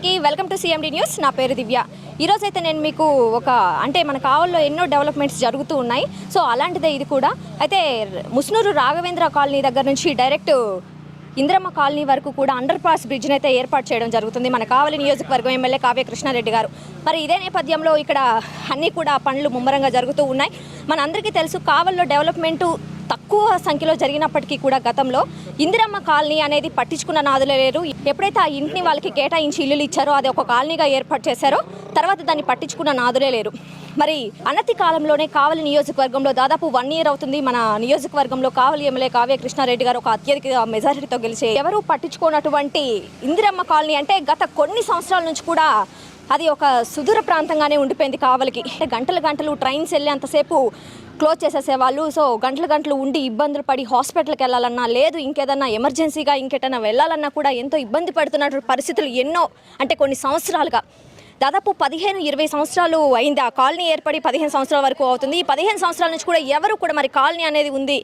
అందరికీ welcome to CMD news. నా పేరు దివ్య. ఈరోజు అయితే నేను మీకు మన కావల్లో ఎన్నో డెవలప్మెంట్స్ జరుగుతూ ఉన్నాయి. సో అలాంటిదే ఇది కూడా. అయితే ముస్నూరు రాఘవేంద్ర కాలనీ దగ్గర నుంచి డైరెక్ట్ ఇందిరమ్మ కాలనీ వరకు కూడా అండర్ పాస్ బ్రిడ్జ్ని అయితే ఏర్పాటు చేయడం జరుగుతుంది మన కావలి నియోజకవర్గం ఎమ్మెల్యే కావ్య కృష్ణారెడ్డి గారు. మరి ఇదే నేపథ్యంలో ఇక్కడ అన్నీ కూడా పనులు ముమ్మరంగా జరుగుతూ ఉన్నాయి. మన అందరికీ తెలుసు కావల్లో డెవలప్మెంటు తక్కువ సంఖ్యలో జరిగినప్పటికీ కూడా గతంలో ఇందిరమ్మ కాలనీ అనేది పట్టించుకున్న నాదులే లేరు. ఎప్పుడైతే ఆ ఇంటిని వాళ్ళకి కేటాయించి ఇల్లులు ఇచ్చారో అది ఒక కాలనీగా ఏర్పాటు చేశారో తర్వాత దాన్ని పట్టించుకున్న నాదులే లేరు. మరి అనతి కాలంలోనే కావలి నియోజకవర్గంలో దాదాపు 1 year అవుతుంది మన నియోజకవర్గంలో కావలి ఎమ్మెల్యే కావ్య కృష్ణారెడ్డి గారు ఒక అత్యధిక మెజారిటీతో గెలిచి ఎవరు పట్టించుకున్నటువంటి ఇందిరమ్మ కాలనీ అంటే గత కొన్ని సంవత్సరాల నుంచి కూడా అది ఒక సుదూర ప్రాంతంగానే ఉండిపోయింది కావలికి. గంటలు ట్రైన్స్ వెళ్ళి అంతసేపు క్లోజ్ చేసేసేవాళ్ళు. సో గంటలు ఉండి ఇబ్బందులు పడి హాస్పిటల్కి వెళ్ళాలన్నా లేదు ఇంకేదన్నా ఎమర్జెన్సీగా ఇంకేటన్నా వెళ్ళాలన్నా కూడా ఎంతో ఇబ్బంది పడుతున్నటువంటి పరిస్థితులు ఎన్నో అంటే కొన్ని సంవత్సరాలుగా దాదాపు 15-20 సంవత్సరాలు అయింది. ఆ కాలనీ ఏర్పడి 15 సంవత్సరాల వరకు అవుతుంది. ఈ 15 సంవత్సరాల నుంచి కూడా ఎవరు కూడా మరి కాలనీ అనేది ఉంది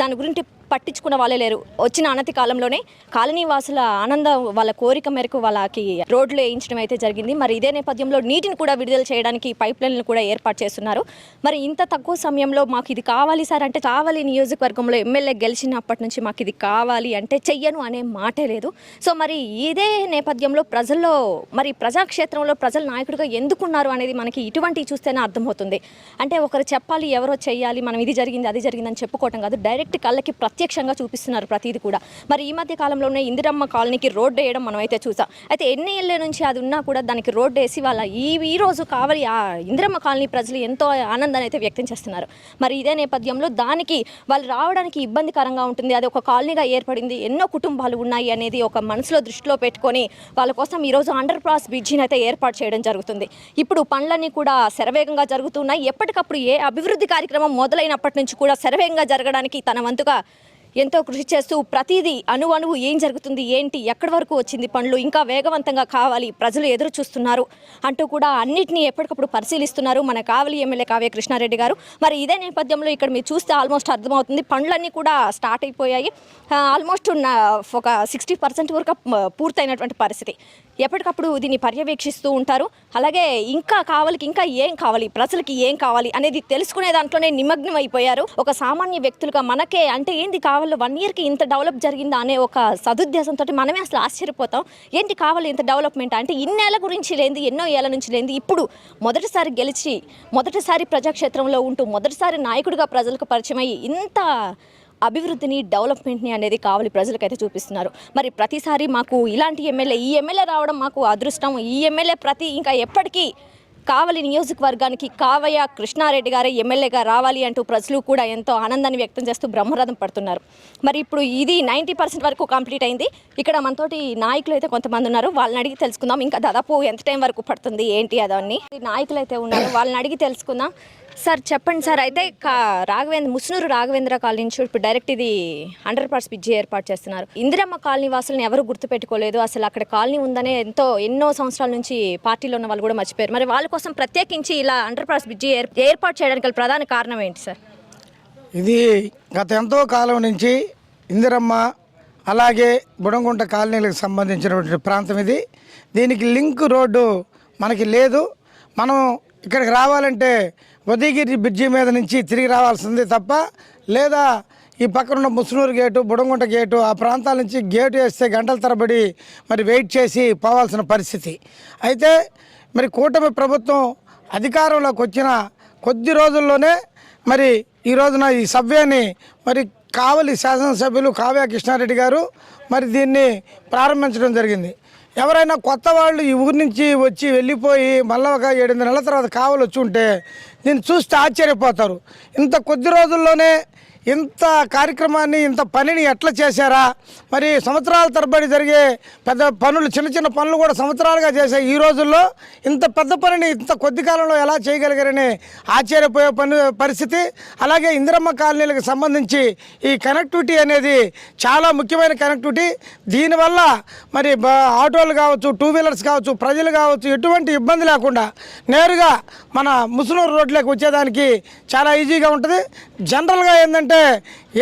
దాని గురించి పట్టించుకున్న వాళ్ళే లేరు. వచ్చిన అనతి కాలంలోనే కాలనీ వాసుల ఆనందం వాళ్ళ కోరిక మేరకు వాళ్ళకి రోడ్లు వేయించడం అయితే జరిగింది. మరి ఇదే నేపథ్యంలో నీటిని కూడా విడుదల చేయడానికి పైప్ లైన్లు కూడా ఏర్పాటు చేస్తున్నారు. మరి ఇంత తక్కువ సమయంలో మాకు ఇది కావాలి సార్ అంటే కావలి నియోజకవర్గంలో ఎమ్మెల్యే గెలిచినప్పటి నుంచి మాకు ఇది కావాలి అంటే చెయ్యను అనే మాటే లేదు. సో మరి ఇదే నేపథ్యంలో ప్రజల్లో మరి ప్రజాక్షేత్రంలో ప్రజల నాయకుడిగా ఎందుకున్నారు అనేది మనకి ఇటువంటివి చూస్తేనే అర్థమవుతుంది. అంటే ఒకరు చెప్పాలి ఎవరో చెయ్యాలి మనం ఇది జరిగింది అది జరిగిందని చెప్పుకోవటం కాదు, డైరెక్ట్ కళ్ళకి ప్రత్యక్షంగా చూపిస్తున్నారు ప్రతిదీ కూడా. మరి ఈ మధ్య కాలంలోనే ఇందిరమ్మ కాలనీకి రోడ్డు వేయడం మనం అయితే చూసాం. అయితే ఎన్ని ఏళ్ళ నుంచి అది ఉన్నా కూడా దానికి రోడ్డు వేసి వాళ్ళ ఈ రోజు కావాలి ఆ ఇందిరమ్మ కాలనీ ప్రజలు ఎంతో ఆనందాన్ని అయితే వ్యక్తం చేస్తున్నారు. మరి ఇదే నేపథ్యంలో దానికి వాళ్ళు రావడానికి ఇబ్బందికరంగా ఉంటుంది. అది ఒక కాలనీగా ఏర్పడింది, ఎన్నో కుటుంబాలు ఉన్నాయి అనేది ఒక మనసులో దృష్టిలో పెట్టుకొని వాళ్ళ కోసం ఈరోజు అండర్ పాస్ బ్రిడ్జిని అయితే ఏర్పాటు చేయడం జరుగుతుంది. ఇప్పుడు పనులన్నీ కూడా శరవేగంగా జరుగుతున్నాయి. ఎప్పటికప్పుడు ఏ అభివృద్ధి కార్యక్రమం మొదలైనప్పటి నుంచి కూడా శరవేగంగా జరగడానికి తన వంతుగా ఎంతో కృషి చేస్తూ ప్రతిదీ అణువు ఏం జరుగుతుంది ఏంటి ఎక్కడి వరకు వచ్చింది పనులు ఇంకా వేగవంతంగా కావాలి ప్రజలు ఎదురు చూస్తున్నారు అంటూ కూడా అన్నిటినీ ఎప్పటికప్పుడు పరిశీలిస్తున్నారు మన కావలి ఎమ్మెల్యే కావ్య కృష్ణారెడ్డి గారు. మరి ఇదే నేపథ్యంలో ఇక్కడ మీరు చూస్తే ఆల్మోస్ట్ అర్థమవుతుంది పనులన్నీ కూడా స్టార్ట్ అయిపోయాయి. ఆల్మోస్ట్ ఒక 60% వరకు పూర్తయినటువంటి పరిస్థితి. ఎప్పటికప్పుడు దీన్ని పర్యవేక్షిస్తూ ఉంటారు. అలాగే ఇంకా కావలికి ఇంకా ఏం కావాలి ప్రజలకి ఏం కావాలి అనేది తెలుసుకునే దాంట్లోనే నిమగ్నం అయిపోయారు. ఒక సామాన్య వ్యక్తులుగా మనకే అంటే ఏంది కావాలి 1 yearకి ఇంత డెవలప్ జరిగిందా అనే ఒక సదుద్దేశంతో మనమే అసలు ఆశ్చర్యపోతాం. ఏంటి కావాలి ఇంత డెవలప్మెంట్ అంటే ఇన్నేళ్ల గురించి లేనిది ఎన్నో ఏళ్ల నుంచి లేనిది ఇప్పుడు మొదటిసారి గెలిచి మొదటిసారి ప్రజాక్షేత్రంలో ఉంటూ మొదటిసారి నాయకుడిగా ప్రజలకు పరిచయం అయ్యి ఇంత అభివృద్ధిని డెవలప్మెంట్ని అనేది కావలి ప్రజలకైతే చూపిస్తున్నారు. మరి ప్రతిసారి మాకు ఇలాంటి ఈ ఎమ్మెల్యే రావడం మాకు అదృష్టం. ఈ ఎమ్మెల్యే ఇంకా ఎప్పటికీ కావలి నియోజకవర్గానికి కావ్య కృష్ణారెడ్డి గారే ఎమ్మెల్యేగా రావాలి అంటూ ప్రజలు కూడా ఎంతో ఆనందాన్ని వ్యక్తం చేస్తూ బ్రహ్మరథం పడుతున్నారు. మరి ఇప్పుడు ఇది 90% వరకు కంప్లీట్ అయింది. ఇక్కడ మనతోటి నాయకులు అయితే కొంతమంది ఉన్నారు, వాళ్ళని అడిగి తెలుసుకుందాం. ఇంకా దాదాపు ఎంత టైం వరకు పడుతుంది ఏంటి అదన్నీ నాయకులు అయితే ఉన్నారు, వాళ్ళని అడిగి తెలుసుకుందాం. సార్ చెప్పండి సార్, అయితే ముస్నూరు రాఘవేంద్ర కాలనీ నుంచి ఇప్పుడు డైరెక్ట్ ఇది అండర్ పాస్ బ్రిడ్జి ఏర్పాటు చేస్తున్నారు. ఇందిరమ్మ కాలనీ వాసులను ఎవరు గుర్తుపెట్టుకోలేదు, అసలు అక్కడ కాలనీ ఉందనే ఎన్నో సంవత్సరాల నుంచి పార్టీలో ఉన్న వాళ్ళు కూడా మర్చిపోయారు. మరి వాళ్ళ కోసం ప్రత్యేకించి ఇలా అండర్ పాస్ బ్రిడ్జి ఏర్పాటు చేయడానికి ప్రధాన కారణం ఏంటి సార్? ఇది గత ఎంతో కాలం నుంచి ఇందిరమ్మ అలాగే బుడంగుంట కాలనీలకు సంబంధించినటువంటి ప్రాంతం ఇది. దీనికి లింక్ రోడ్డు మనకి లేదు. మనం ఇక్కడికి రావాలంటే ఉదయగిరి బ్రిడ్జి మీద నుంచి తిరిగి రావాల్సింది తప్ప లేదా ఈ పక్కనున్న ముస్నూరు గేటు బుడంగుంట గేటు ఆ ప్రాంతాల నుంచి గేటు వేస్తే గంటల తరబడి మరి వెయిట్ చేసి పోవాల్సిన పరిస్థితి. అయితే మరి కూటమి ప్రభుత్వం అధికారంలోకి వచ్చిన కొద్ది రోజుల్లోనే మరి ఈ రోజున ఈ సబ్వేని మరి కావలి శాసనసభ్యులు కావ్య కృష్ణారెడ్డి గారు మరి దీన్ని ప్రారంభించడం జరిగింది. ఎవరైనా కొత్త వాళ్ళు ఈ ఊరి నుంచి వచ్చి వెళ్ళిపోయి మళ్ళీ ఒక 7-8 నెలల తర్వాత కావలి వచ్చి ఉంటే దీన్ని చూస్తే ఆశ్చర్యపోతారు. ఇంత కొద్ది రోజుల్లోనే ఇంత కార్యక్రమాన్ని ఇంత పనిని ఎట్లా చేశారా, మరి సంవత్సరాల తరబడి జరిగే పెద్ద పనులు చిన్న పనులు కూడా సంవత్సరాలుగా చేసే ఈ రోజుల్లో ఇంత పెద్ద పనిని ఇంత కొద్ది కాలంలో ఎలా చేయగలిగారని ఆశ్చర్యపోయే పరిస్థితి. అలాగే ఇందిరమ్మ కాలనీలకు సంబంధించి ఈ కనెక్టివిటీ అనేది చాలా ముఖ్యమైన కనెక్టివిటీ. దీనివల్ల మరి ఆటోలు కావచ్చు, 2 వీలర్స్ కావచ్చు, ప్రజలు కావచ్చు ఎటువంటి ఇబ్బంది లేకుండా నేరుగా మన ముస్నూరు రోడ్లోకి వచ్చేదానికి చాలా ఈజీగా ఉంటుంది. జనరల్గా ఏంటంటే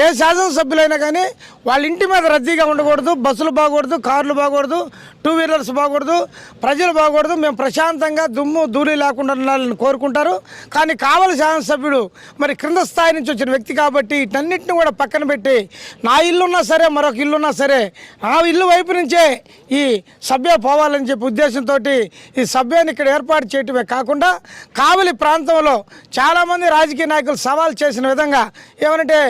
ఏ శాసనసభ్యులైనా కానీ వాళ్ళ ఇంటి మీద రద్దీగా ఉండకూడదు, బస్సులు బాగకూడదు, కార్లు బాగకూడదు, టూ వీలర్స్ బాగకూడదు, ప్రజలు బాగకూడదు, మేము ప్రశాంతంగా దుమ్ము ధూళి లేకుండా ఉండాలని కోరుకుంటారు. కానీ కావలి శాసనసభ్యుడు మరి క్రింద స్థాయి నుంచి వచ్చిన వ్యక్తి కాబట్టి వీటన్నిటిని కూడా పక్కన పెట్టి నా ఇల్లున్నా సరే మరొక ఇల్లున్నా సరే ఆ ఇల్లు వైపు నుంచే ఈ సభ్య పోవాలని చెప్పి ఉద్దేశంతో ఈ సభ్యాన్ని ఇక్కడ ఏర్పాటు చేయటమే కాకుండా కావలి ప్రాంతంలో చాలామంది రాజకీయ నాయకులు సవాల్ చేసిన విధంగా ఏమనంటే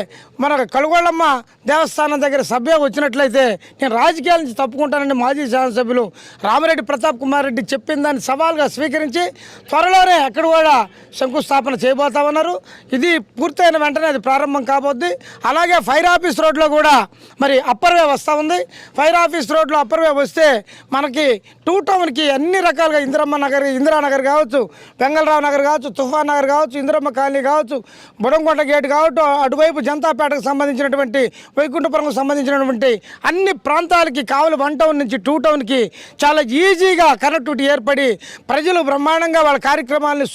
మన కలుగొళ్ళమ్మ దేవస్థానం దగ్గర సభ్య వచ్చినట్లయితే నేను రాజకీయాల నుంచి తప్పుకుంటానని మాజీ శాసనసభ్యులు రామిరెడ్డి ప్రతాప్ కుమార్ రెడ్డి చెప్పిన దాన్ని సవాల్గా స్వీకరించి త్వరలోనే అక్కడ కూడా శంకుస్థాపన చేయబోతామన్నారు. ఇది పూర్తయిన వెంటనే అది ప్రారంభం కాబోద్ది. అలాగే ఫైర్ ఆఫీస్ రోడ్లో కూడా మరి అప్పర్ వే వస్తూ ఉంది. ఫైర్ ఆఫీస్ రోడ్లో అప్పర్ వే వస్తే మనకి టూ టౌన్కి అన్ని రకాలుగా ఇందిరానగర్ కావచ్చు, వెంగళరావు నగర్ కావచ్చు, తుఫాన్ నగర్ కావచ్చు, ఇందిరమ్మ కాలనీ కావచ్చు, బుడంకొండ గేట్ కావచ్చు, అటువైపు జనతాపేటకు సంబంధించినటువంటి వైకుంఠపురంకు సంబంధించినటువంటి అన్ని ప్రాంతాలకి కావలి 1 టౌన్ నుంచి 2 టౌన్కి చాలా ఈజీగా కనెక్టివిటీ ఏర్పడి ప్రజలు బ్రహ్మాండంగా వాళ్ళ కార్యక్రమాలను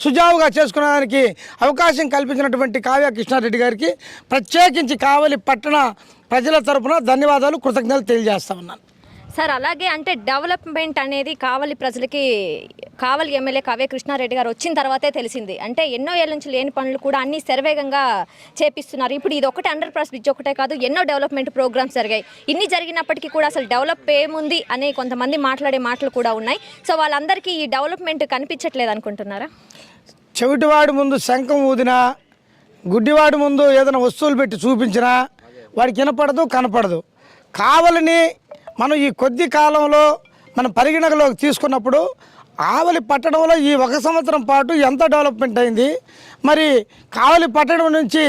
సుజావుగా చేసుకునేదానికి అవకాశం కల్పించినటువంటి కావ్య కృష్ణారెడ్డి గారికి ప్రత్యేకించి కావలి పట్టణ ప్రజల తరపున ధన్యవాదాలు, కృతజ్ఞతలు తెలియజేస్తా ఉన్నాను. సార్ అలాగే అంటే డెవలప్మెంట్ అనేది కావలి ప్రజలకి కావలి ఎమ్మెల్యే కావ్య కృష్ణారెడ్డి గారు వచ్చిన తర్వాతే తెలిసింది. అంటే ఎన్నో ఏళ్ళ నుంచి లేని పనులు కూడా అన్ని శరవేగంగా చేపిస్తున్నారు. ఇప్పుడు ఇది ఒకటే అండర్ పాస్ బ్రిడ్జ్ ఒకటే కాదు, ఎన్నో డెవలప్మెంట్ ప్రోగ్రామ్స్ జరిగాయి. ఇన్ని జరిగినప్పటికీ కూడా అసలు డెవలప్ ఏముంది అనే కొంతమంది మాట్లాడే మాటలు కూడా ఉన్నాయి. సో వాళ్ళందరికీ ఈ డెవలప్మెంట్ కనిపించట్లేదు అనుకుంటున్నారా? చెవిటివాడి ముందు శంఖం ఊదినా, గుడ్డివాడి ముందు ఏదైనా వస్తువులు పెట్టి చూపించినా వాడికి వినపడదు, కనపడదు. కావలిని మనం ఈ కొద్ది కాలంలో మనం పరిగణలోకి తీసుకున్నప్పుడు కావలి పట్టణంలో ఈ 1 సంవత్సరం పాటు ఎంత డెవలప్మెంట్ అయింది, మరి కావలి పట్టణం నుంచి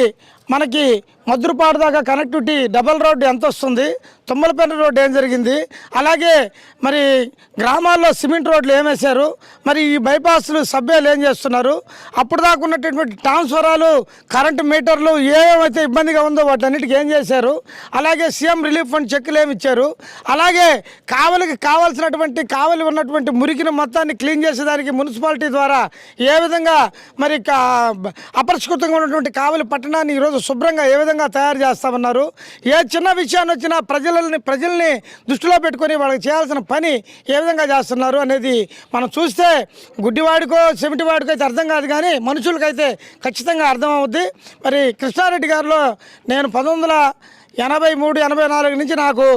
మనకి మద్దురుపాడు దాకా కనెక్టివిటీ డబల్ రోడ్డు ఎంత వస్తుంది, తుమ్మలపేట రోడ్డు ఏం జరిగింది, అలాగే మరి గ్రామాల్లో సిమెంట్ రోడ్లు ఏమేశారు, మరి ఈ బైపాస్లు సభ్యులు ఏం చేస్తున్నారు, అప్పుడు దాకా ఉన్నటువంటి ట్రాన్స్ఫరాలు, కరెంటు మీటర్లు ఏమైతే ఇబ్బందిగా ఉందో వాటన్నిటికీ ఏం చేశారు, అలాగే సీఎం రిలీఫ్ ఫండ్ చెక్కులు ఏమి ఇచ్చారు, అలాగే కావలికి కావాల్సినటువంటి కావలి ఉన్నటువంటి మురికిని మొత్తాన్ని క్లీన్ చేసేదానికి మున్సిపాలిటీ ద్వారా ఏ విధంగా మరి అపరిష్కృతంగా ఉన్నటువంటి కావలి పట్టణాన్ని ఈరోజు శుభ్రంగా ఏ విధంగా తయారు చేస్తామన్నారు. ఏ చిన్న విషయాన్ని వచ్చినా ప్రజల్ని దృష్టిలో పెట్టుకొని వాళ్ళకి చేయాల్సిన పని ఏ విధంగా చేస్తున్నారు అనేది మనం చూస్తే గుడ్డివాడికో చెమిటివాడికో అయితే అర్థం కాదు, కానీ మనుషులకైతే ఖచ్చితంగా అర్థమవుద్ది. మరి కృష్ణారెడ్డి గారిలో నేను 1983-84 నుంచి నాకు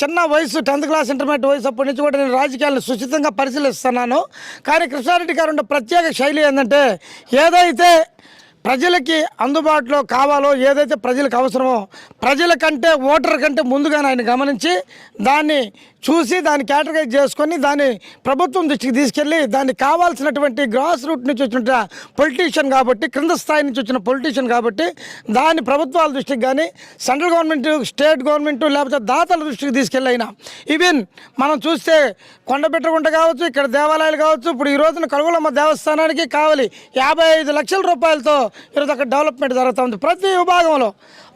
చిన్న వయసు 10th క్లాస్ ఇంటర్మీడియట్ వయసు అప్పటి నుంచి కూడా నేను రాజకీయాలను సుచితంగా పరిశీలిస్తున్నాను. కానీ కృష్ణారెడ్డి గారు ఉన్న ప్రత్యేక శైలి ఏంటంటే ఏదైతే ప్రజలకి అందుబాటులో కావాలో, ఏదైతే ప్రజలకు అవసరమో ప్రజల కంటే ఓటర్ కంటే ముందుగానే ఆయన గమనించి దాన్ని చూసి దాన్ని కేటగరైజ్ చేసుకొని దాన్ని ప్రభుత్వం దృష్టికి తీసుకెళ్ళి దానికి కావాల్సినటువంటి గ్రాస్ రూట్ నుంచి వచ్చిన పొలిటీషియన్ కాబట్టి, క్రింద స్థాయి నుంచి వచ్చిన పొలిటీషియన్ కాబట్టి దాన్ని ప్రభుత్వాల దృష్టికి కానీ సెంట్రల్ గవర్నమెంట్, స్టేట్ గవర్నమెంట్ లేకపోతే దాతల దృష్టికి తీసుకెళ్ళైనా ఈవెన్ మనం చూస్తే కొండబెట్టగుంట కావచ్చు, ఇక్కడ దేవాలయాలు కావచ్చు, ఇప్పుడు ఈ రోజున కలుగులమ్మ దేవస్థానానికి కావాలి 55 లక్షల రూపాయలతో ఈరోజు అక్కడ డెవలప్మెంట్ జరుగుతూ ఉంది. ప్రతి విభాగంలో,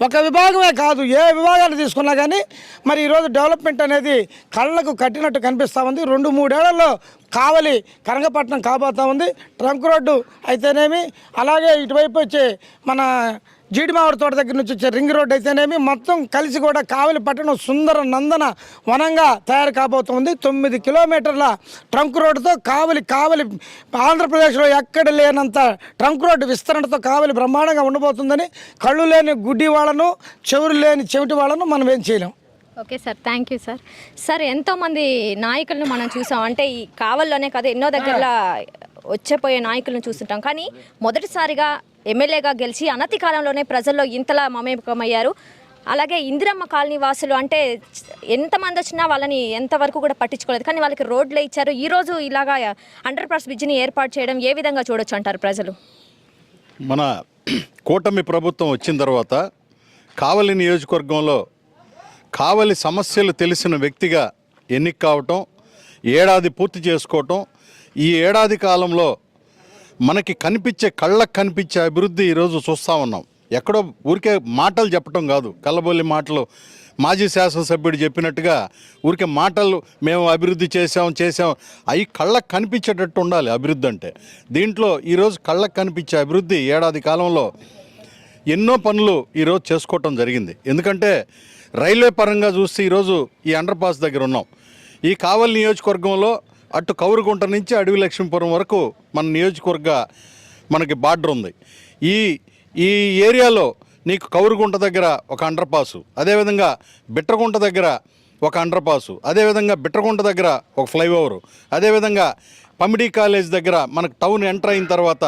ఒక విభాగమే కాదు ఏ విభాగాలు తీసుకున్నా కానీ మరి ఈరోజు డెవలప్మెంట్ అనేది కళ్ళకు కట్టినట్టు కనిపిస్తూ ఉంది. 2-3 ఏళ్లలో కావలి కనకపట్నం కాబోతూ ఉంది. ట్రంక్ రోడ్డు అయితేనేమి, అలాగే ఇటువైపు వచ్చే మన జీడిమావిడి తోట దగ్గర నుంచి వచ్చే రింగ్ రోడ్డు అయితేనేమి మొత్తం కలిసి కూడా కావలి పట్టణం సుందర నందన వనంగా తయారు కాబోతుంది. 9 కిలోమీటర్ల ట్రంక్ రోడ్డుతో కావలి ఆంధ్రప్రదేశ్లో ఎక్కడ లేనంత ట్రంక్ రోడ్డు విస్తరణతో కావలి బ్రహ్మాండంగా ఉండబోతుందని కళ్ళు లేని గుడ్డి వాళ్ళను, చెవులు లేని చెవిటి వాళ్ళను మనం ఏం చేయలేం. Okay sir, thank you sir. Sir ఎంతోమంది నాయకులను మనం చూసాం, అంటే ఈ కావల్లోనే కాదు ఎన్నో దగ్గరలో వచ్చేపోయే నాయకులను చూస్తుంటాం. కానీ మొదటిసారిగా ఎమ్మెల్యేగా గెలిచి అనతి కాలంలోనే ప్రజల్లో ఇంతలా మమేకమయ్యారు. అలాగే ఇందిరమ్మ కాలనీ వాసులు అంటే ఎంతమంది వచ్చినా వాళ్ళని ఎంతవరకు కూడా పట్టించుకోలేదు, కానీ వాళ్ళకి రోడ్లు ఇచ్చారు. ఈరోజు ఇలాగా అండర్ పాస్ బ్రిడ్జిని ఏర్పాటు చేయడం ఏ విధంగా చూడొచ్చు అంటారు ప్రజలు? మన కూటమి ప్రభుత్వం వచ్చిన తర్వాత కావలి నియోజకవర్గంలో కావలి సమస్యలు తెలిసిన వ్యక్తిగా ఎన్నిక కావటం, ఏడాది పూర్తి చేసుకోవటం, ఈ ఏడాది కాలంలో మనకి కళ్ళకు కనిపించే అభివృద్ధి ఈరోజు చూస్తూ ఉన్నాం. ఎక్కడో ఊరికే మాటలు చెప్పటం కాదు, కళ్ళబొల్లి మాటలు. మాజీ శాసనసభ్యుడు చెప్పినట్టుగా ఊరికే మాటలు మేము అభివృద్ధి చేసాం అవి కళ్ళకు కనిపించేటట్టు ఉండాలి అభివృద్ధి అంటే. దీంట్లో ఈరోజు కళ్ళకు కనిపించే అభివృద్ధి ఏడాది కాలంలో ఎన్నో పనులు ఈరోజు చేసుకోవటం జరిగింది. ఎందుకంటే రైల్వే పరంగా చూస్తే ఈరోజు ఈ అండర్ పాస్ దగ్గర ఉన్నాం. ఈ కావలి నియోజకవర్గంలో అటు కౌరుగుంట నుంచి అడవి లక్ష్మీపురం వరకు మన నియోజకవర్గ మనకి బార్డర్ ఉంది. ఈ ఈ ఏరియాలో నీకు కౌరుగుంట దగ్గర ఒక అండర్ పాసు, అదేవిధంగా బిట్రగుంట దగ్గర ఒక అండర్ పాసు, అదేవిధంగా బిట్రగుంట దగ్గర ఒక ఫ్లైఓవరు, అదేవిధంగా పమిడి కాలేజ్ దగ్గర మనకు టౌన్ ఎంటర్ అయిన తర్వాత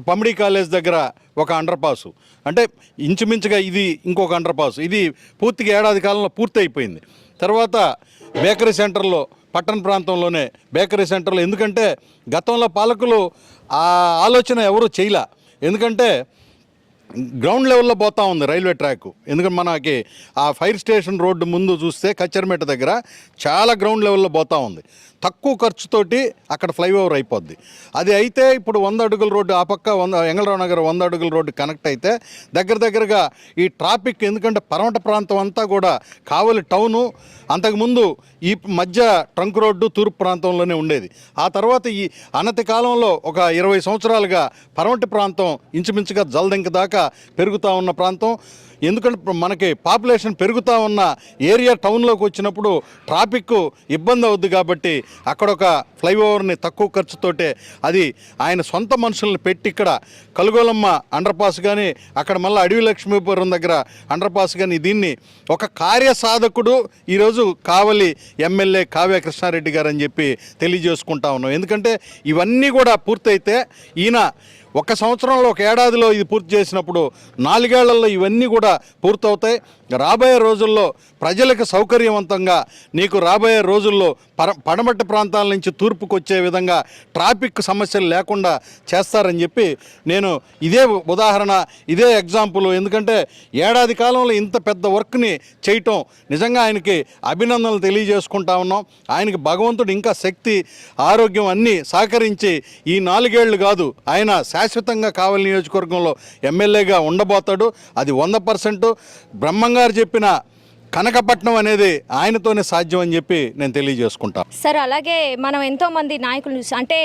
పమిడి కాలేజ్ దగ్గర ఒక అండర్ పాసు, అంటే ఇంచుమించుగా ఇది ఇంకొక అండర్ పాసు. ఇది పూర్తిగా ఏడాది కాలంలో పూర్తి అయిపోయింది. తర్వాత బేకరీ సెంటర్లో పట్టణ ప్రాంతంలోనే బేకరీ సెంటర్లో, ఎందుకంటే గతంలో పాలకులు ఆ ఆలోచన ఎవరు చేయలే. ఎందుకంటే గ్రౌండ్ లెవెల్లో పోతా ఉంది రైల్వే ట్రాక్. ఎందుకంటే మనకి ఆ ఫైర్ స్టేషన్ రోడ్డు ముందు చూస్తే కచ్చర్మేట దగ్గర చాలా గ్రౌండ్ లెవెల్లో పోతా ఉంది. తక్కువ ఖర్చుతోటి అక్కడ ఫ్లైఓవర్ అయిపోద్ది. అది అయితే ఇప్పుడు 100 అడుగుల రోడ్డు ఆ పక్క ఎంగళరావు నగర్ 100 అడుగుల రోడ్డు కనెక్ట్ అయితే దగ్గరగా ఈ ట్రాఫిక్, ఎందుకంటే పర్వత ప్రాంతం అంతా కూడా కావలి టౌను అంతకుముందు ఈ మధ్య ట్రంక్ రోడ్డు తూర్పు ప్రాంతంలోనే ఉండేది. ఆ తర్వాత ఈ అనతి కాలంలో ఒక 20 సంవత్సరాలుగా పర్వత ప్రాంతం ఇంచుమించుగా జలదంక దాకా పెరుగుతూ ఉన్న ప్రాంతం. ఎందుకంటే మనకి పాపులేషన్ పెరుగుతూ ఉన్న ఏరియా టౌన్లోకి వచ్చినప్పుడు ట్రాఫిక్ ఇబ్బంది అవుద్ది కాబట్టి అక్కడ ఒక ఫ్లైఓవర్ని తక్కువ ఖర్చుతోటే అది ఆయన సొంత మనుషుల్ని పెట్టి ఇక్కడ కలుగోలమ్మ అండర్ పాస్ కానీ అక్కడ మళ్ళీ అడవి లక్ష్మీపురం దగ్గర అండర్ పాస్ కానీ దీన్ని ఒక కార్యసాధకుడు ఈరోజు కావలి ఎమ్మెల్యే కావ్య కృష్ణారెడ్డి గారు అని చెప్పి తెలియజేసుకుంటా ఉన్నాం. ఎందుకంటే ఇవన్నీ కూడా పూర్తయితే ఈయన ఒక సంవత్సరంలో ఒక ఏడాదిలో ఇది పూర్తి చేసినప్పుడు 4 ఏళ్లలో ఇవన్నీ కూడా పూర్తవుతాయి. రాబోయే రోజుల్లో ప్రజలకు సౌకర్యవంతంగా నీకు రాబోయే రోజుల్లో పడమటి ప్రాంతాల నుంచి తూర్పుకు వచ్చే విధంగా ట్రాఫిక్ సమస్యలు లేకుండా చేస్తారని చెప్పి నేను ఇదే ఉదాహరణ, ఇదే ఎగ్జాంపుల్. ఎందుకంటే ఏడాది కాలంలో ఇంత పెద్ద వర్క్ని చేయటం నిజంగా ఆయనకి అభినందనలు తెలియజేసుకుంటా ఉన్నాం. ఆయనకి భగవంతుడు ఇంకా శక్తి ఆరోగ్యం అన్నీ సహకరించి ఈ 4 ఏళ్ళు కాదు ఆయన శాశ్వతంగా కావలి నియోజకవర్గంలో ఎమ్మెల్యేగా ఉండబోతాడు. అది 100%. బ్రహ్మంగారు చెప్పిన కనకపట్నం అనేది ఆయనతోనే సాధ్యం అని చెప్పి నేను తెలియజేసుకుంటా. సార్ అలాగే మనం ఎంతోమంది నాయకులు అంటే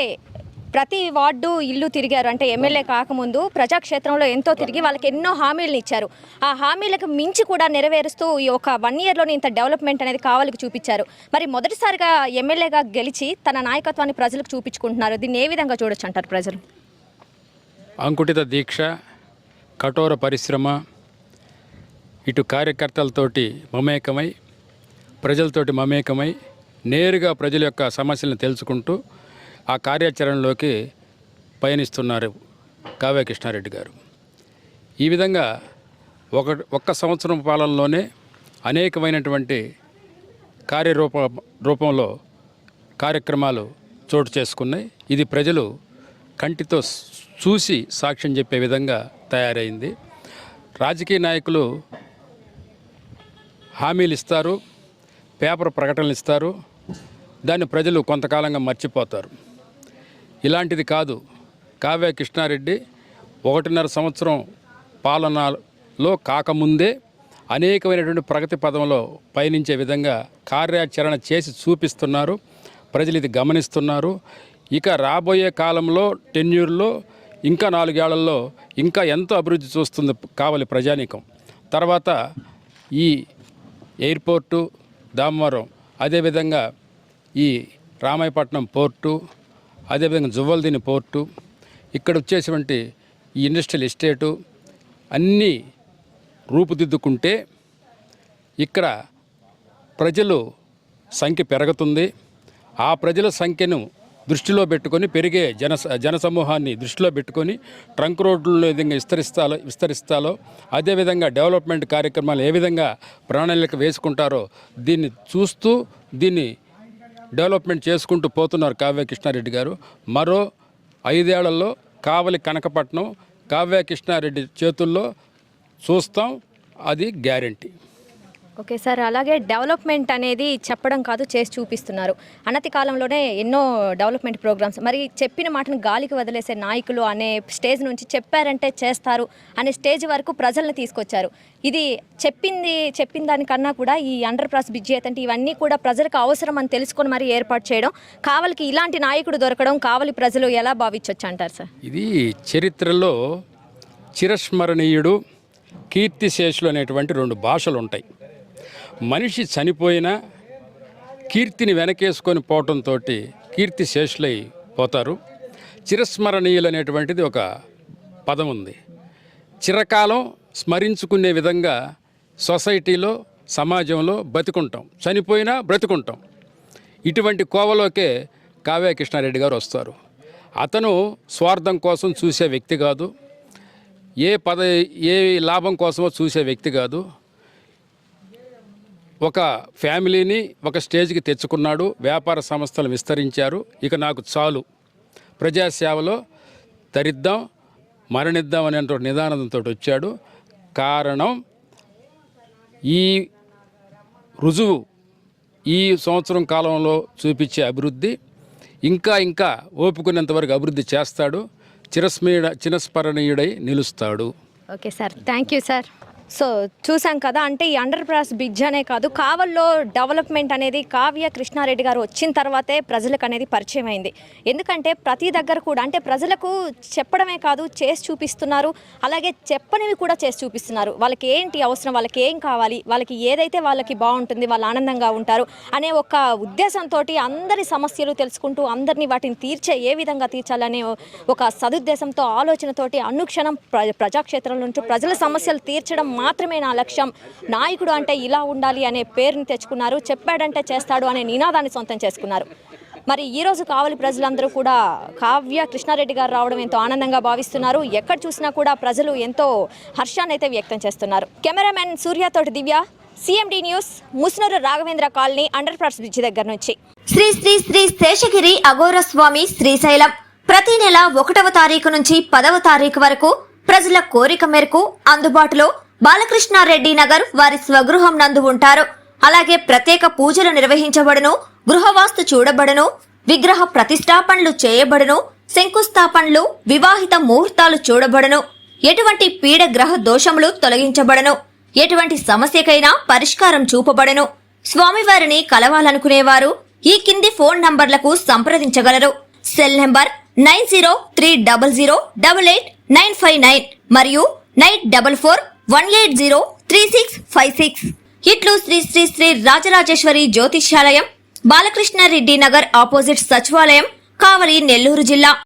ప్రతి వార్డు ఇల్లు తిరిగారు. అంటే ఎమ్మెల్యే కాకముందు ప్రజాక్షేత్రంలో ఎంతో తిరిగి వాళ్ళకి ఎన్నో హామీలను ఇచ్చారు. ఆ హామీలకు మించి కూడా నెరవేరుస్తూ ఈ ఒక 1 ఇయర్లోనే ఇంత డెవలప్మెంట్ అనేది కావాలికి చూపించారు. మరి మొదటిసారిగా ఎమ్మెల్యేగా గెలిచి తన నాయకత్వాన్ని ప్రజలకు చూపించుకుంటున్నారు. దీన్ని ఏ విధంగా చూడొచ్చు అంటారు ప్రజలు? అంకుటిత దీక్ష, కఠోర పరిశ్రమ, ఇటు కార్యకర్తలతోటి మమేకమై ప్రజలతోటి మమేకమై నేరుగా ప్రజల యొక్క సమస్యలను తెలుసుకుంటూ ఆ కార్యాచరణలోకి పయనిస్తున్నారు కావ్య కృష్ణారెడ్డి గారు. ఈ విధంగా ఒక్క సంవత్సరం పాలనలోనే అనేకమైనటువంటి రూపంలో కార్యక్రమాలు చోటు చేసుకున్నాయి. ఇది ప్రజలు కంటితో చూసి సాక్ష్యం చెప్పే విధంగా తయారైంది. రాజకీయ నాయకులు హామీలు ఇస్తారు, పేపర్ ప్రకటనలు ఇస్తారు, దాన్ని ప్రజలు కొంతకాలంగా మర్చిపోతారు. ఇలాంటిది కాదు. కావ్య కృష్ణారెడ్డి 1.5 సంవత్సరం పాలనలో కాకముందే అనేకమైనటువంటి ప్రగతి పదంలో పయనించే విధంగా కార్యాచరణ చేసి చూపిస్తున్నారు. ప్రజలు ఇది గమనిస్తున్నారు. ఇక రాబోయే కాలంలో టెన్యూర్లో ఇంకా 4 ఏళ్లలో ఇంకా ఎంతో అభివృద్ధి చూస్తుంది కావలి ప్రజానీకం. తర్వాత ఈ ఎయిర్పోర్టు దామవరం, అదేవిధంగా ఈ రామాయపట్నం పోర్టు, అదేవిధంగా జువ్వల్దిని పోర్టు, ఇక్కడ వచ్చేటువంటి ఈ ఇండస్ట్రియల్ ఎస్టేటు అన్నీ రూపుదిద్దుకుంటే ఇక్కడ ప్రజలు సంఖ్య పెరుగుతుంది. ఆ ప్రజల సంఖ్యను దృష్టిలో పెట్టుకొని పెరిగే జనసమూహాన్ని దృష్టిలో పెట్టుకొని ట్రంక్ రోడ్లలో ఏ విధంగా విస్తరిస్తాలో అదేవిధంగా డెవలప్మెంట్ కార్యక్రమాలు ఏ విధంగా ప్రణాళిక వేసుకుంటారో దీన్ని చూస్తూ దీన్ని డెవలప్మెంట్ చేసుకుంటూ పోతున్నారు కావ్య కృష్ణారెడ్డి గారు. మరో 5 ఏళ్లలో కావలి కనకపట్నం కావ్య కృష్ణారెడ్డి చేతుల్లో చూస్తాం, అది గ్యారంటీ. ఓకే సార్, అలాగే డెవలప్మెంట్ అనేది చెప్పడం కాదు, చేసి చూపిస్తున్నారు. అనతి కాలంలోనే ఎన్నో డెవలప్మెంట్ ప్రోగ్రామ్స్, మరి చెప్పిన మాటను గాలికి వదిలేసే నాయకులు అనే స్టేజ్ నుంచి చెప్పారంటే చేస్తారు అనే స్టేజ్ వరకు ప్రజల్ని తీసుకొచ్చారు. ఇది చెప్పిన దానికన్నా కూడా ఈ అండర్ పాస్ బ్రిడ్జి అయితే ఇవన్నీ కూడా ప్రజలకు అవసరం అని తెలుసుకొని మరి ఏర్పాటు చేయడం, కావలికి ఇలాంటి నాయకుడు దొరకడం కావలి ప్రజలు ఎలా భావించవచ్చు అంటారు సార్? ఇది చరిత్రలో చిరస్మరణీయుడు, కీర్తిశేషులు అనేటువంటి 2 భాషలు ఉంటాయి. మనిషి చనిపోయినా కీర్తిని వెనకేసుకొని పోవటంతో కీర్తిశేషులై పోతారు. చిరస్మరణీయులు అనేటువంటిది ఒక పదం ఉంది. చిరకాలం స్మరించుకునే విధంగా సొసైటీలో, సమాజంలో బతికుంటాం, చనిపోయినా బ్రతుకుంటాం. ఇటువంటి కోవలోకే కావ్య కృష్ణారెడ్డి గారు వస్తారు. అతను స్వార్థం కోసం చూసే వ్యక్తి కాదు, ఏ లాభం కోసమో చూసే వ్యక్తి కాదు. ఒక ఫ్యామిలీని ఒక స్టేజ్కి తెచ్చుకున్నాడు, వ్యాపార సంస్థలు విస్తరించారు. ఇక నాకు చాలు, ప్రజాసేవలో తరిద్దాం, మరణిద్దాం అనేటువంటి నిదానంతో వచ్చాడు. కారణం ఈ రుజువు ఈ సంవత్సరం కాలంలో చూపించే అభివృద్ధి ఇంకా ఓపుకునేంతవరకు అభివృద్ధి చేస్తాడు. చిరస్మరణీయుడై నిలుస్తాడు. Okay sir, thank you sir. So చూసాం కదా, అంటే ఈ అండర్ పాస్ బ్రిడ్జ్ అనే కాదు, కావల్లో డెవలప్మెంట్ అనేది కావ్య కృష్ణారెడ్డి గారు వచ్చిన తర్వాతే ప్రజలకు అనేది పరిచయం అయింది. ఎందుకంటే ప్రతి దగ్గర కూడా అంటే ప్రజలకు చెప్పడమే కాదు, చేసి చూపిస్తున్నారు. అలాగే చెప్పనివి కూడా చేసి చూపిస్తున్నారు. వాళ్ళకి ఏంటి అవసరం, వాళ్ళకి ఏం కావాలి, వాళ్ళకి ఏదైతే వాళ్ళకి బాగుంటుంది, వాళ్ళు ఆనందంగా ఉంటారు అనే ఒక ఉద్దేశంతో అందరి సమస్యలు తెలుసుకుంటూ అందరినీ వాటిని ఏ విధంగా తీర్చాలనే ఒక సదుద్దేశంతో, ఆలోచనతోటి అనుక్షణం ప్రజాక్షేత్రంలో ఉంటూ ప్రజల సమస్యలు తీర్చడం మాత్రమే నా లక్ష్యం, నాయకుడు అంటే ఇలా ఉండాలి అనే పేరుని తెచ్చుకున్నారు. చెప్పాడంటే చేస్తాడు అనే నినాదాన్ని సొంతం చేసుకున్నారు. మరి ఈరోజు కావలి ప్రజలందరూ కూడా కావ్య కృష్ణారెడ్డి గారు రావడం ఎంతో ఆనందంగా భావిస్తున్నారు. ఎక్కడ చూసినా కూడా ప్రజలు ఎంతో హర్షాన్ని అయితే వ్యక్తం చేస్తున్నారు. కెమెరామెన్ సూర్యతోటి Divya, CMD news, Musnuru Raghavendra colony underpass bridge దగ్గర నుంచి. శ్రీ శ్రీ శ్రీ శేషగిరి అఘోర స్వామి శ్రీశైలం ప్రతి నెల 1వ తారీఖు నుంచి 10వ తారీఖు వరకు ప్రజల కోరిక మేరకు అందుబాటులో బాలకృష్ణారెడ్డి నగర్ వారి స్వగృహం నందు ఉంటారు. అలాగే ప్రత్యేక పూజలు నిర్వహించబడును, గృహవాస్తు చూడబడును, విగ్రహ ప్రతిష్టాపనలు చేయబడును, శంకుస్థాపనలు, వివాహిత ముహూర్తాలు చూడబడును, ఎటువంటి పీడ గ్రహ దోషములు తొలగించబడును, ఎటువంటి సమస్యకైనా పరిష్కారం చూపబడును. స్వామివారిని కలవాలనుకునేవారు ఈ కింది ఫోన్ నంబర్లకు సంప్రదించగలరు. సెల్ నంబర్ 9030008859 మరియు 9441803656. ఇట్లు శ్రీ శ్రీ శ్రీ రాజరాజేశ్వరి జ్యోతిష్యాలయం, బాలకృష్ణారెడ్డి నగర్ ఆపోజిట్ సచివాలయం, కావలి, నెల్లూరు జిల్లా.